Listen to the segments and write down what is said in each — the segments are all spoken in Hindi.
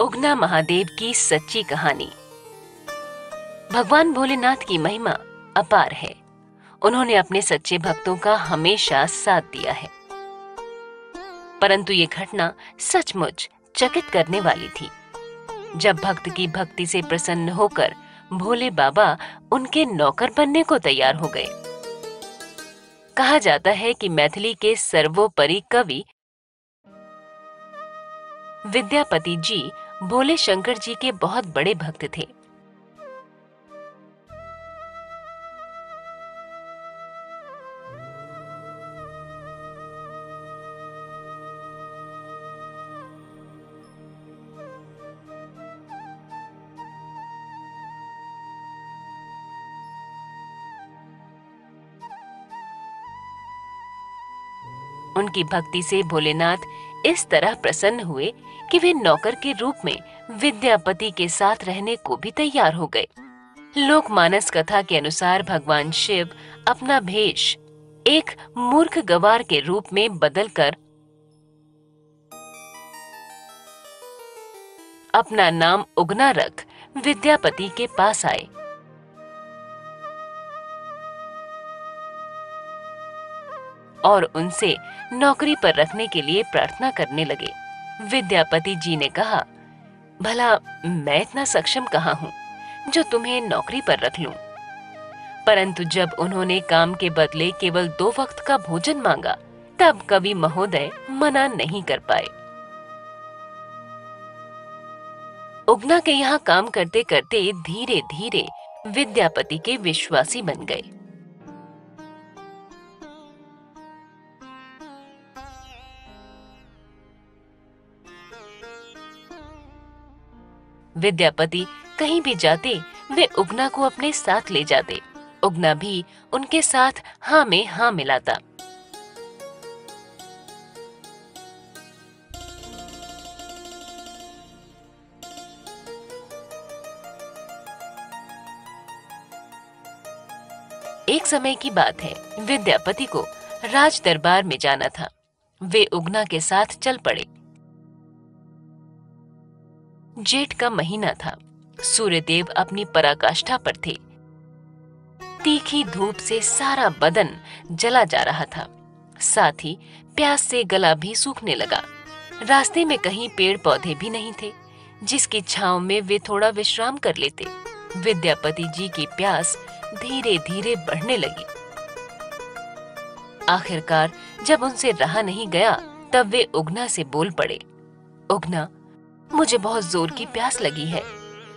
उगना महादेव की सच्ची कहानी। भगवान भोलेनाथ की महिमा अपार है। उन्होंने अपने सच्चे भक्तों का हमेशा साथ दिया है। परंतु ये घटना सचमुच चकित करने वाली थी। जब भक्त की भक्ति से प्रसन्न होकर भोले बाबा उनके नौकर बनने को तैयार हो गए। कहा जाता है कि मैथिली के सर्वोपरि कवि विद्यापति जी भोले शंकर जी के बहुत बड़े भक्त थे। उनकी भक्ति से भोलेनाथ इस तरह प्रसन्न हुए कि वे नौकर के रूप में विद्यापति के साथ रहने को भी तैयार हो गए। लोकमानस कथा के अनुसार भगवान शिव अपना भेष एक मूर्ख गवार के रूप में बदलकर अपना नाम उगना रख विद्यापति के पास आए। और उनसे नौकरी पर रखने के लिए प्रार्थना करने लगे। विद्यापति जी ने कहा, भला मैं इतना सक्षम कहाँ हूँ जो तुम्हें नौकरी पर रख लूं। परंतु जब उन्होंने काम के बदले केवल 2 वक्त का भोजन मांगा, तब कवि महोदय मना नहीं कर पाए। उगना के यहाँ काम करते करते धीरे धीरे विद्यापति के विश्वासी बन गए। विद्यापति कहीं भी जाते वे उगना को अपने साथ ले जाते। उगना भी उनके साथ हाँ में हाँ मिलाता। एक समय की बात है, विद्यापति को राज दरबार में जाना था। वे उगना के साथ चल पड़े। जेठ का महीना था। सूर्यदेव अपनी पराकाष्ठा पर थे। तीखी धूप से सारा बदन जला जा रहा था। साथ ही प्यास से गला भी सूखने लगा। रास्ते में कहीं पेड़ पौधे भी नहीं थे जिसकी छांव में वे थोड़ा विश्राम कर लेते। विद्यापति जी की प्यास धीरे धीरे बढ़ने लगी। आखिरकार जब उनसे रहा नहीं गया, तब वे उगना से बोल पड़े, उगना, मुझे बहुत जोर की प्यास लगी है।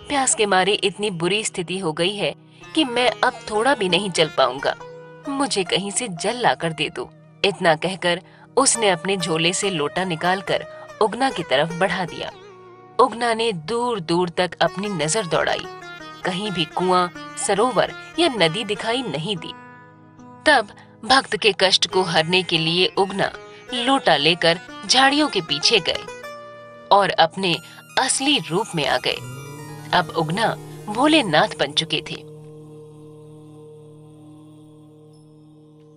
प्यास के मारे इतनी बुरी स्थिति हो गई है कि मैं अब थोड़ा भी नहीं चल पाऊंगा। मुझे कहीं से जल लाकर दे दो। इतना कहकर उसने अपने झोले से लोटा निकालकर उगना की तरफ बढ़ा दिया। उगना ने दूर दूर तक अपनी नजर दौड़ाई। कहीं भी कुआं, सरोवर या नदी दिखाई नहीं दी। तब भक्त के कष्ट को हरने के लिए उगना लोटा लेकर झाड़ियों के पीछे गए और अपने असली रूप में आ गए। अब उगना भोलेनाथ बन चुके थे।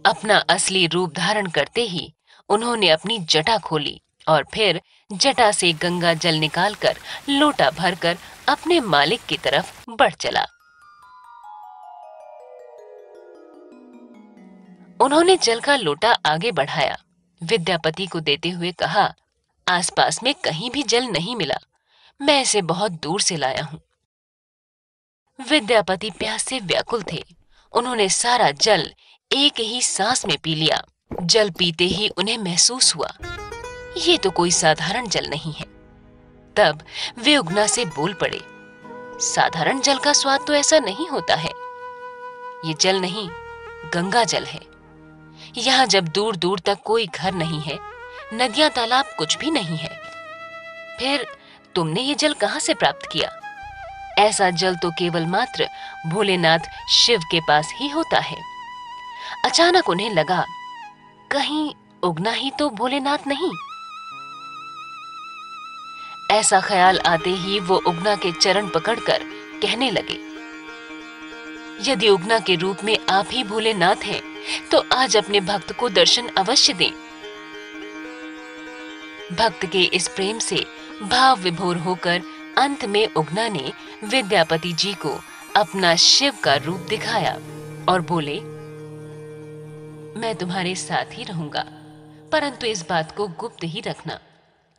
अपना असली रूप धारण करते ही उन्होंने अपनी जटा खोली और फिर जटा से गंगा जल निकालकर लोटा भरकर अपने मालिक की तरफ बढ़ चला। उन्होंने जल का लोटा आगे बढ़ाया। विद्यापति को देते हुए कहा, आसपास में कहीं भी जल नहीं मिला। मैं इसे बहुत दूर से लाया हूँ। विद्यापति प्यास से व्याकुल थे। उन्होंने सारा जल एक ही सांस में पी लिया। जल पीते ही उन्हें महसूस हुआ, ये तो कोई साधारण जल नहीं है। तब वे उगना से बोल पड़े, साधारण जल का स्वाद तो ऐसा नहीं होता है। ये जल नहीं, गंगा जल है। यहाँ जब दूर दूर तक कोई घर नहीं है, नदियां तालाब कुछ भी नहीं है, फिर तुमने ये जल कहाँ से प्राप्त किया? ऐसा जल तो केवल मात्र भोलेनाथ शिव के पास ही होता है। अचानक उन्हें लगा, कहीं उगना ही तो भोलेनाथ नहीं? ऐसा ख्याल आते ही वो उगना के चरण पकड़कर कहने लगे, यदि उगना के रूप में आप ही भोलेनाथ हैं, तो आज अपने भक्त को दर्शन अवश्य दें। भक्त के इस प्रेम से भाव विभोर होकर अंत में उगना ने विद्यापति जी को अपना शिव का रूप दिखाया और बोले, मैं तुम्हारे साथ ही रहूंगा, परंतु इस बात को गुप्त ही रखना।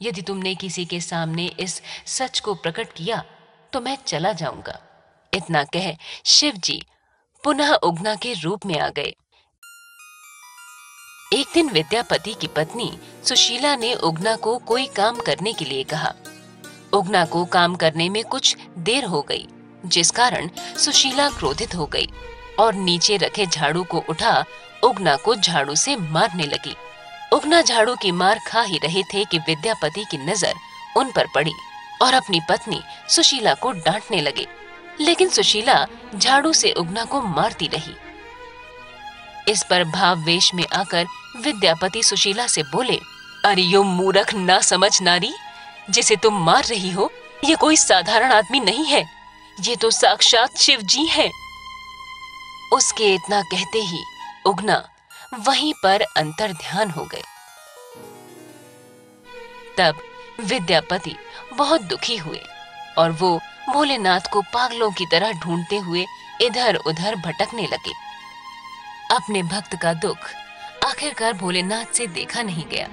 यदि तुमने किसी के सामने इस सच को प्रकट किया तो मैं चला जाऊंगा। इतना कह शिव जी पुनः उगना के रूप में आ गए। एक दिन विद्यापति की पत्नी सुशीला ने उगना को कोई काम करने के लिए कहा। उगना को काम करने में कुछ देर हो गई, जिस कारण सुशीला क्रोधित हो गई और नीचे रखे झाड़ू को उठा उगना को झाड़ू से मारने लगी। उगना झाड़ू की मार खा ही रहे थे कि विद्यापति की नजर उन पर पड़ी और अपनी पत्नी सुशीला को डांटने लगे, लेकिन सुशीला झाड़ू से उगना को मारती रही। इस पर भाववेश में आकर विद्यापति सुशीला से बोले, अरे यो मूर्ख ना समझ नारी, जिसे तुम मार रही हो ये कोई साधारण आदमी नहीं है, ये तो साक्षात शिव जी हैं। उसके इतना कहते ही उगना वहीं पर अंतर्ध्यान हो गए। तब विद्यापति बहुत दुखी हुए और वो भोलेनाथ को पागलों की तरह ढूंढते हुए इधर उधर भटकने लगे। अपने भक्त का दुख आखिरकार भोलेनाथ से देखा नहीं गया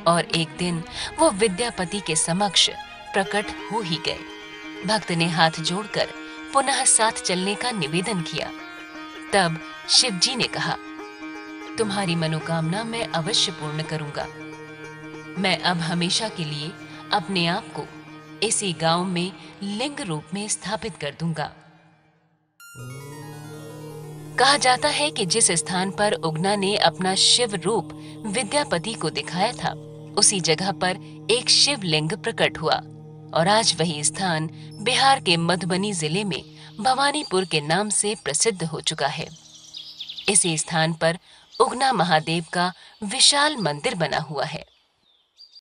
और एक दिन वो विद्यापति के समक्ष प्रकट हो ही गए। भक्त ने हाथ जोड़कर पुनः साथ चलने का निवेदन किया। तब शिव जी ने कहा, तुम्हारी मनोकामना मैं अवश्य पूर्ण करूंगा। मैं अब हमेशा के लिए अपने आप को इसी गांव में लिंग रूप में स्थापित कर दूंगा। कहा जाता है कि जिस स्थान पर उगना ने अपना शिव रूप विद्यापति को दिखाया था, उसी जगह पर एक शिवलिंग प्रकट हुआ और आज वही स्थान बिहार के मधुबनी जिले में भवानीपुर के नाम से प्रसिद्ध हो चुका है। इसी स्थान पर उगना महादेव का विशाल मंदिर बना हुआ है।